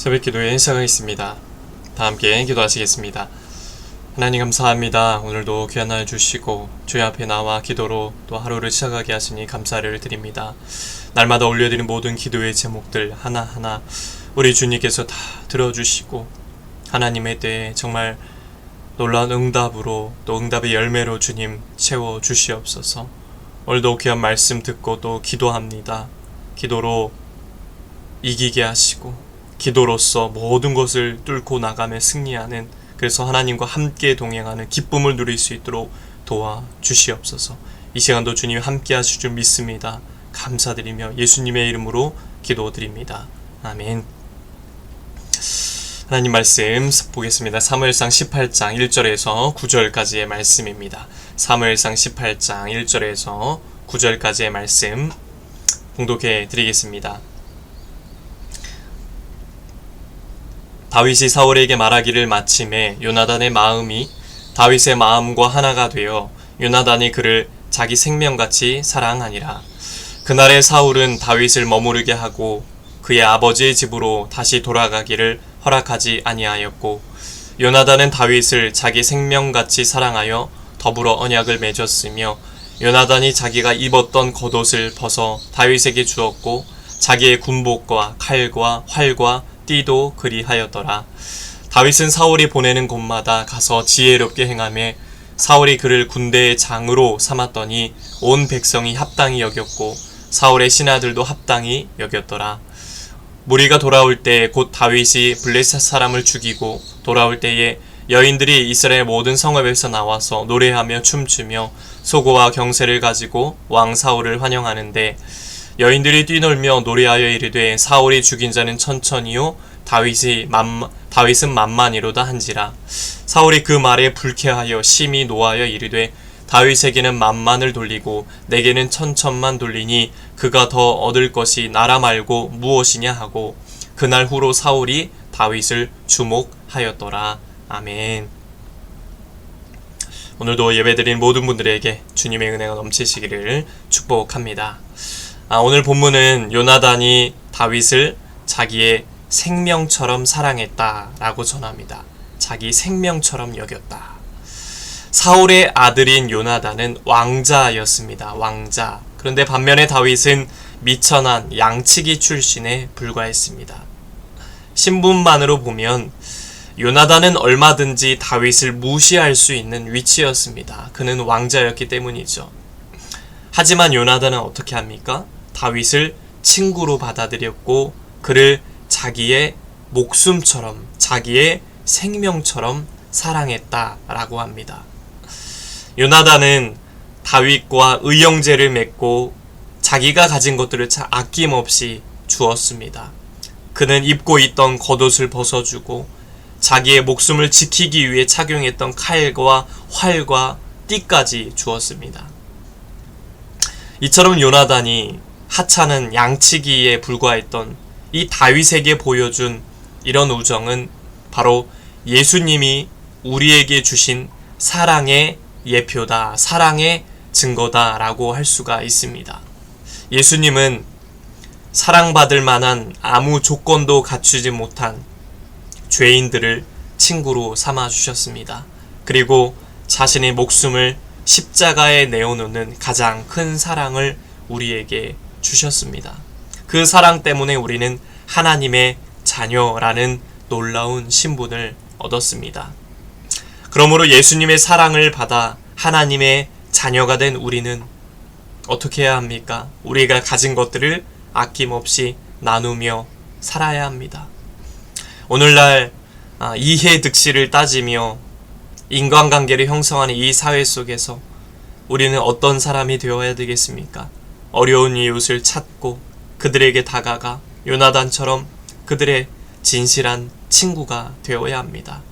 새벽기도에 시작하겠습니다. 다 함께 기도하시겠습니다. 하나님 감사합니다. 오늘도 귀한 날 주시고 주의 앞에 나와 기도로 또 하루를 시작하게 하시니 감사를 드립니다. 날마다 올려드린 모든 기도의 제목들 하나하나 우리 주님께서 다 들어주시고 하나님의 때에 정말 놀라운 응답으로 또 응답의 열매로 주님 채워주시옵소서. 오늘도 귀한 말씀 듣고 또 기도합니다. 기도로 이기게 하시고 기도로서 모든 것을 뚫고 나가며 승리하는, 그래서 하나님과 함께 동행하는 기쁨을 누릴 수 있도록 도와주시옵소서. 이 시간도 주님 함께 하실 줄 믿습니다. 감사드리며 예수님의 이름으로 기도드립니다. 아멘. 하나님 말씀 보겠습니다. 사무엘상 18장 1절에서 9절까지의 말씀입니다. 사무엘상 18장 1절에서 9절까지의 말씀 봉독해 드리겠습니다. 다윗이 사울에게 말하기를 마침에 요나단의 마음이 다윗의 마음과 하나가 되어 요나단이 그를 자기 생명같이 사랑하니라. 그날에 사울은 다윗을 머무르게 하고 그의 아버지의 집으로 다시 돌아가기를 허락하지 아니하였고, 요나단은 다윗을 자기 생명같이 사랑하여 더불어 언약을 맺었으며, 요나단이 자기가 입었던 겉옷을 벗어 다윗에게 주었고 자기의 군복과 칼과 활과 띠도 그리하였더라. 다윗은 사울이 보내는 곳마다 가서 지혜롭게 행하며 사울이 그를 군대의 장으로 삼았더니 온 백성이 합당히 여겼고 사울의 신하들도 합당히 여겼더라. 무리가 돌아올 때 곧 다윗이 블레셋 사람을 죽이고 돌아올 때에 여인들이 이스라엘 모든 성읍에서 나와서 노래하며 춤추며 소고와 경새를 가지고 왕 사울을 환영하는데, 여인들이 뛰놀며 노래하여 이르되 사울이 죽인 자는 천천히요 다윗은 만만이로다 한지라. 사울이 그 말에 불쾌하여 심히 노하여 이르되 다윗에게는 만만을 돌리고 내게는 천천만 돌리니 그가 더 얻을 것이 나라 말고 무엇이냐 하고, 그날 후로 사울이 다윗을 주목하였더라. 아멘. 오늘도 예배드린 모든 분들에게 주님의 은혜가 넘치시기를 축복합니다. 오늘 본문은 요나단이 다윗을 자기의 생명처럼 사랑했다라고 전합니다. 자기 생명처럼 여겼다. 사울의 아들인 요나단은 왕자였습니다. 왕자. 그런데 반면에 다윗은 미천한 양치기 출신에 불과했습니다. 신분만으로 보면 요나단은 얼마든지 다윗을 무시할 수 있는 위치였습니다. 그는 왕자였기 때문이죠. 하지만 요나단은 어떻게 합니까? 다윗을 친구로 받아들였고 그를 자기의 목숨처럼, 자기의 생명처럼 사랑했다라고 합니다. 요나단은 다윗과 의형제를 맺고 자기가 가진 것들을 아낌없이 주었습니다. 그는 입고 있던 겉옷을 벗어주고 자기의 목숨을 지키기 위해 착용했던 칼과 활과 띠까지 주었습니다. 이처럼 요나단이 하찮은 양치기에 불과했던 이 다윗에게 보여준 이런 우정은 바로 예수님이 우리에게 주신 사랑의 예표다, 사랑의 증거다라고 할 수가 있습니다. 예수님은 사랑받을 만한 아무 조건도 갖추지 못한 죄인들을 친구로 삼아 주셨습니다. 그리고 자신의 목숨을 십자가에 내어놓는 가장 큰 사랑을 우리에게 주셨습니다. 그 사랑 때문에 우리는 하나님의 자녀라는 놀라운 신분을 얻었습니다. 그러므로 예수님의 사랑을 받아 하나님의 자녀가 된 우리는 어떻게 해야 합니까? 우리가 가진 것들을 아낌없이 나누며 살아야 합니다. 오늘날 이해득실을 따지며 인간관계를 형성하는 이 사회 속에서 우리는 어떤 사람이 되어야 되겠습니까? 어려운 이웃을 찾고 그들에게 다가가 요나단처럼 그들의 진실한 친구가 되어야 합니다.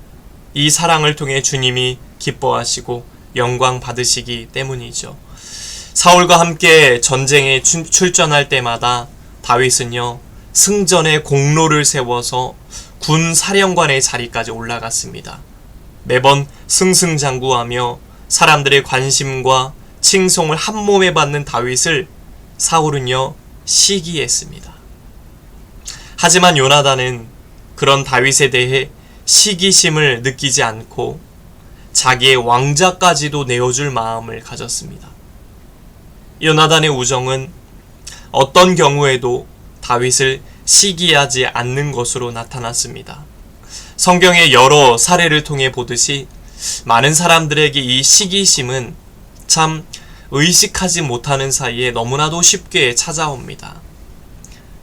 이 사랑을 통해 주님이 기뻐하시고 영광 받으시기 때문이죠. 사울과 함께 전쟁에 출전할 때마다 다윗은요, 승전의 공로를 세워서 군 사령관의 자리까지 올라갔습니다. 매번 승승장구하며 사람들의 관심과 칭송을 한몸에 받는 다윗을 사울은요 시기했습니다. 하지만 요나단은 그런 다윗에 대해 시기심을 느끼지 않고 자기의 왕자까지도 내어줄 마음을 가졌습니다. 요나단의 우정은 어떤 경우에도 다윗을 시기하지 않는 것으로 나타났습니다. 성경의 여러 사례를 통해 보듯이 많은 사람들에게 이 시기심은 참 의식하지 못하는 사이에 너무나도 쉽게 찾아옵니다.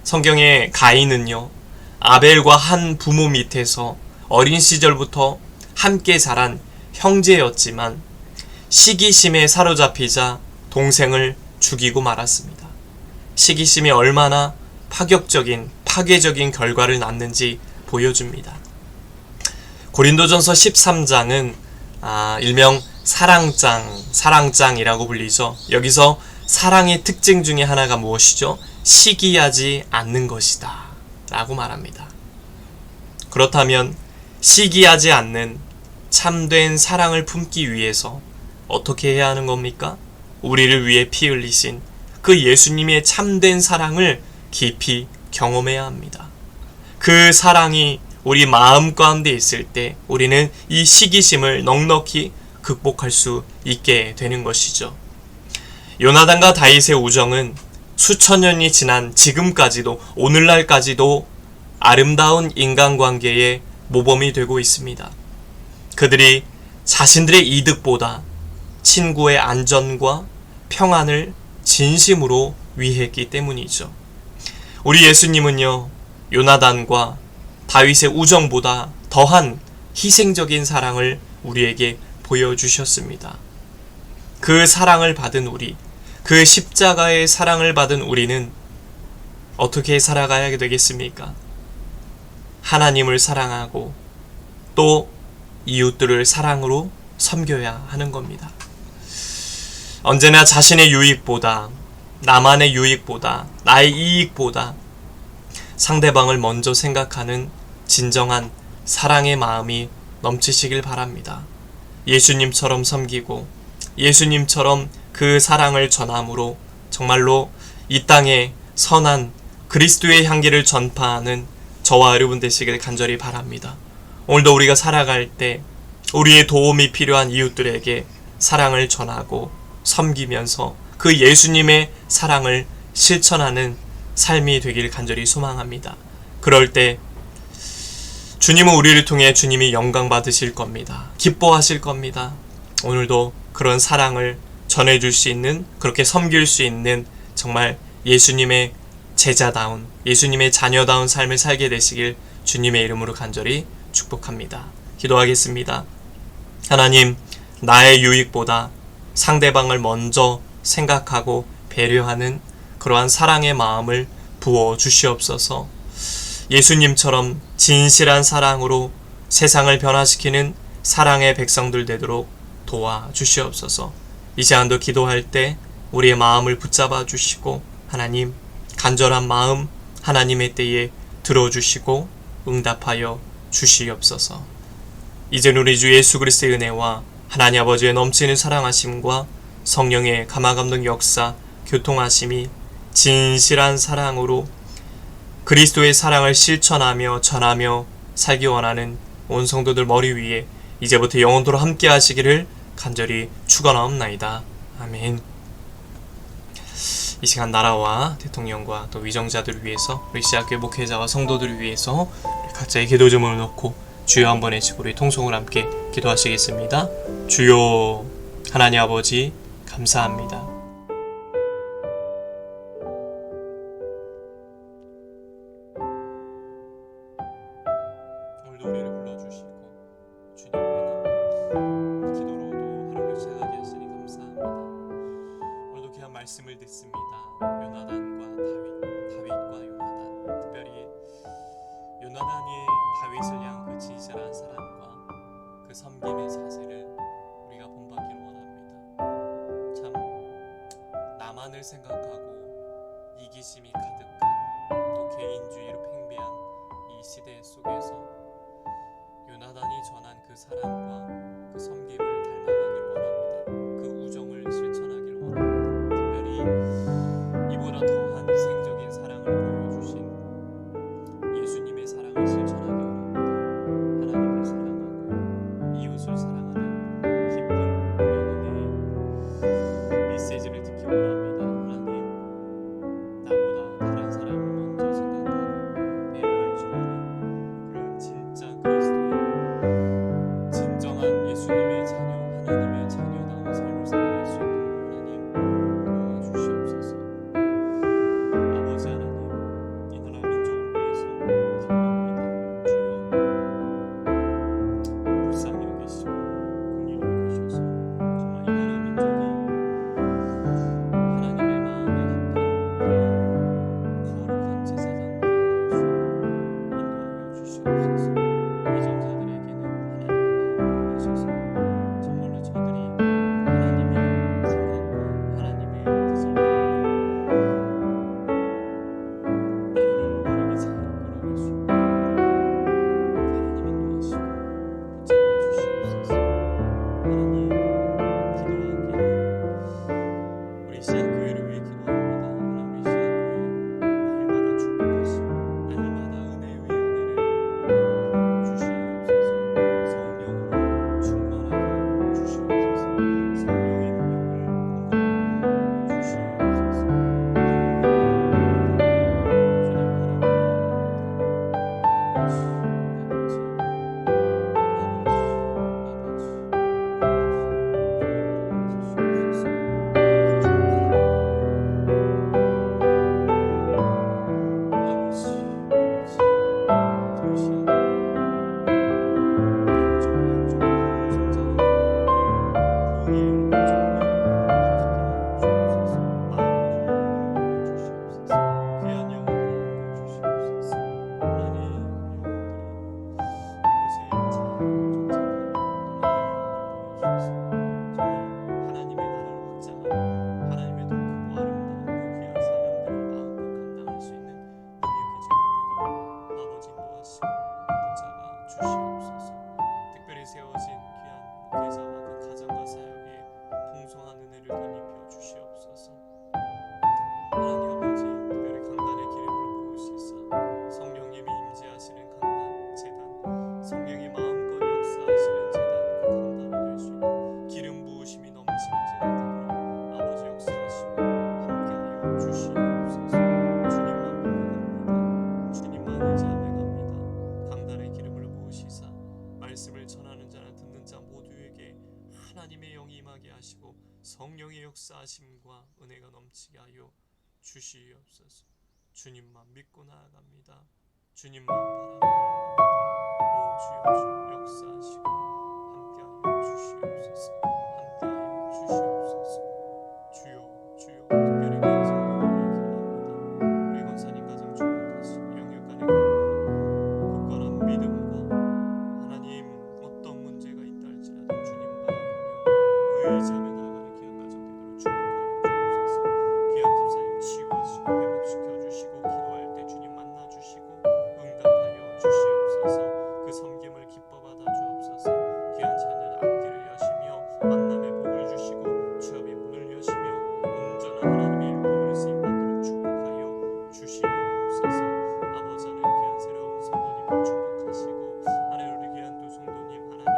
성경의 가인은요, 아벨과 한 부모 밑에서 어린 시절부터 함께 자란 형제였지만 시기심에 사로잡히자 동생을 죽이고 말았습니다. 시기심이 얼마나 파괴적인 결과를 낳는지 보여줍니다. 고린도전서 13장은 일명 사랑장이라고 불리죠. 여기서 사랑의 특징 중에 하나가 무엇이죠? 시기하지 않는 것이다 라고 말합니다. 그렇다면 시기하지 않는 참된 사랑을 품기 위해서 어떻게 해야 하는 겁니까? 우리를 위해 피 흘리신 그 예수님의 참된 사랑을 깊이 경험해야 합니다. 그 사랑이 우리 마음 가운데 있을 때 우리는 이 시기심을 넉넉히 극복할 수 있게 되는 것이죠. 요나단과 다윗의 우정은 수천 년이 지난 지금까지도, 오늘날까지도 아름다운 인간관계의 모범이 되고 있습니다. 그들이 자신들의 이득보다 친구의 안전과 평안을 진심으로 위했기 때문이죠. 우리 예수님은요, 요나단과 다윗의 우정보다 더한 희생적인 사랑을 우리에게 보여주셨습니다. 그 사랑을 받은 우리, 그 십자가의 사랑을 받은 우리는 어떻게 살아가야 되겠습니까? 하나님을 사랑하고 또 이웃들을 사랑으로 섬겨야 하는 겁니다. 언제나 자신의 유익보다, 나만의 유익보다, 나의 이익보다 상대방을 먼저 생각하는 진정한 사랑의 마음이 넘치시길 바랍니다. 예수님처럼 섬기고 예수님처럼 그 사랑을 전함으로 정말로 이 땅에 선한 그리스도의 향기를 전파하는 저와 여러분 되시길 간절히 바랍니다. 오늘도 우리가 살아갈 때 우리의 도움이 필요한 이웃들에게 사랑을 전하고 섬기면서 그 예수님의 사랑을 실천하는 삶이 되길 간절히 소망합니다. 그럴 때 주님은 우리를 통해 주님이 영광 받으실 겁니다. 기뻐하실 겁니다. 오늘도 그런 사랑을 전해줄 수 있는, 그렇게 섬길 수 있는 정말 예수님의 제자다운, 예수님의 자녀다운 삶을 살게 되시길 주님의 이름으로 간절히 축복합니다. 기도하겠습니다. 하나님, 나의 유익보다 상대방을 먼저 생각하고 배려하는 그러한 사랑의 마음을 부어 주시옵소서. 예수님처럼 진실한 사랑으로 세상을 변화시키는 사랑의 백성들 되도록 도와 주시옵소서. 이 시간도 기도할 때 우리의 마음을 붙잡아 주시고 하나님, 간절한 마음 하나님의 때에 들어주시고 응답하여 주시옵소서. 이제 우리 주 예수 그리스도의 은혜와 하나님 아버지의 넘치는 사랑하심과 성령의 감화감동 역사, 교통하심이 진실한 사랑으로 그리스도의 사랑을 실천하며 전하며 살기 원하는 온 성도들 머리 위에 이제부터 영원토록 함께 하시기를 간절히 축원하옵나이다. 아멘. 이 시간 나라와 대통령과 또 위정자들을 위해서, 우리 시작교회 목회자와 성도들을 위해서 각자의 기도 제목을 놓고 주여 한번 외치고 우리 통성을 함께 기도하시겠습니다. 주여 하나님 아버지 감사합니다. 오늘도 우리를 불러주시고 주님 앞에 기도로도 하루를 시작하게 하시니 감사합니다. 오늘도 귀한 말씀을 듣습니다. 요나단과 다윗과 요나단, 특별히 요나단이 다윗을 향한 그 진실한 사랑과 그 섬김의 자세를 우리가 본받기를 원합니다. 참 나만을 생각하고 이기심이 가득한 또 개인주의로 팽배한 이 시대 속에서 요나단이 전한 그 사랑과 그 섬김을 닮아가길 원합니다. 그 우정을 실천하길 원합니다. 특별히 이보다 더한 희생적인 사랑을 보여주신 예수님의 사랑을 실천하길 원합니다. 인심과 은혜가 넘치게 하여 주시옵소서. 주님만 믿고 나아갑니다. 주님만 바라보고 나아갑니다. 오 주여 주여 역사하시고 함께하여 주시옵소서. 함께하여 주시옵소서. 주여 주여 특별히 귀한 성도님을 기도합니다. 우리 권사님 가정 축복하시고 영육간에 건강하고 굳건한 믿음과 하나님 어떤 문제가 있다 할지라도 주님 바라보며 의지하며 나아가는 귀한 가정 되도록 축복하여 주옵소서. 귀한 집사님 치유하시고 회복시켜 주시고 기도할 때 주님 만나 주시고 응답하여 주시옵소서. 그 섬김을 기뻐 받아 주옵소서. 귀한 자녀 앞길을 여시며 만남의 복을 주시고 취업의 문을 여시며 온전한 하나님의 일꾼으로 쓰임 받도록 축복하여 주시옵소서. 아버지 하나님 귀한 새로운 성도님을 축복하시고 하나님 우리 귀한 두 성도님 하나님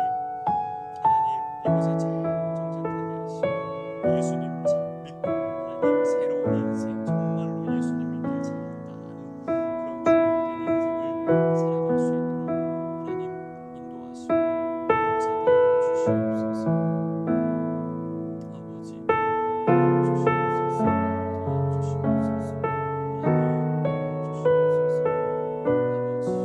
이곳에 잘 정착하게 하시고 예수님 잘 믿고 하나님 새로운 인생 정말로 예수님 믿기에 잘했다는 그런 축복된 인생을 살아갈 수 있도록 하나님 인도하시고 복잡아 주시옵소서. 아버지 도와주시옵소서. 도와주시옵소서. 하나님 도와주시옵소서. 아버지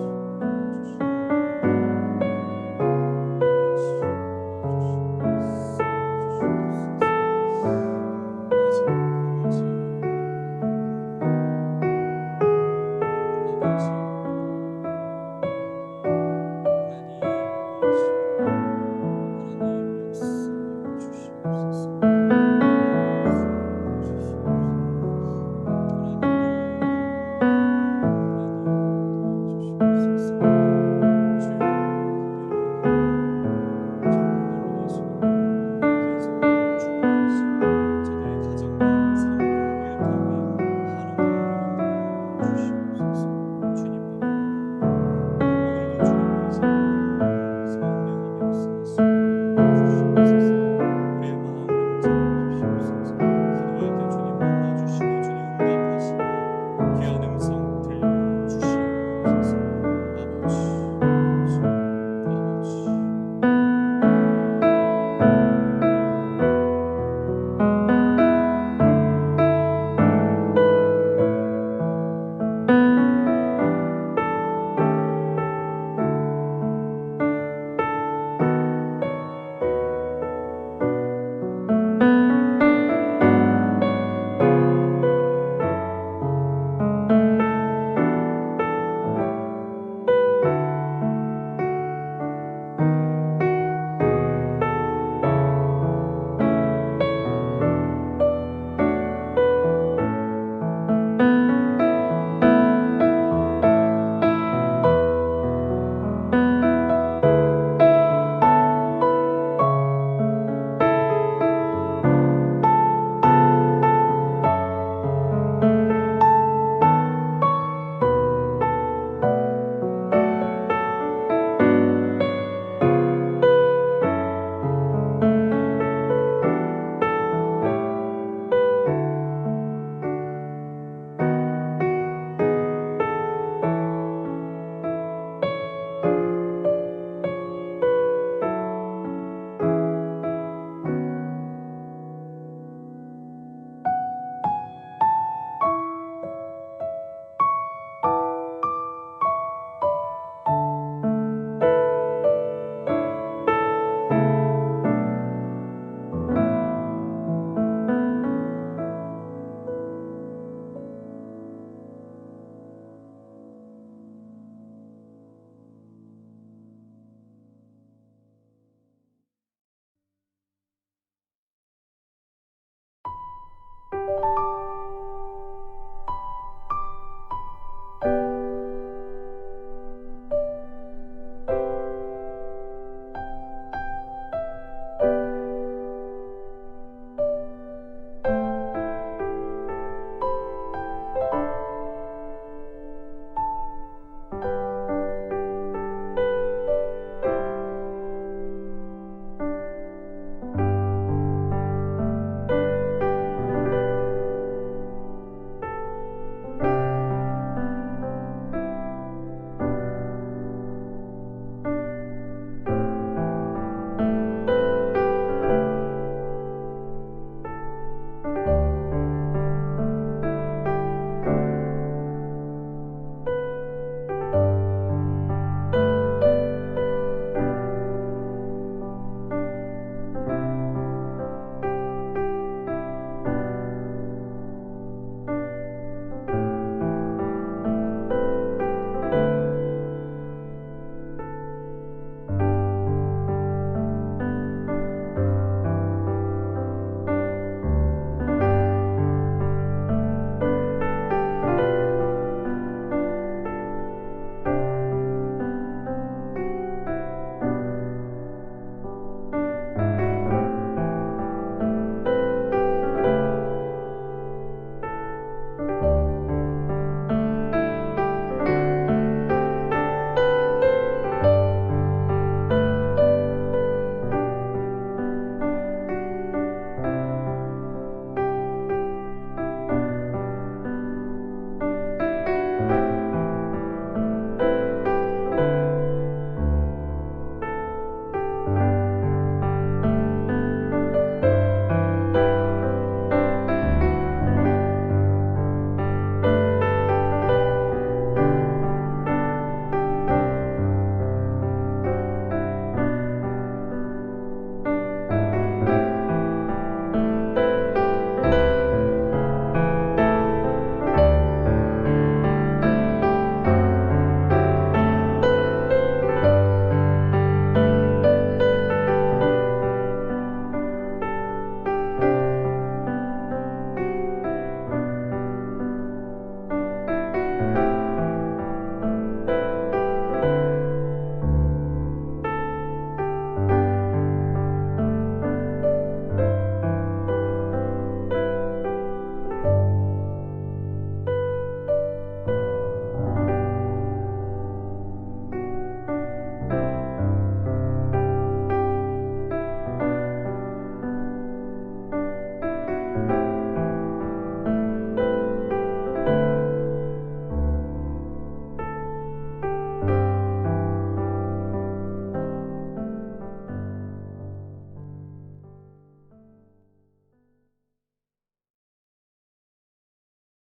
저들의 가정과 삶과 일터에 하루 주시옵소서.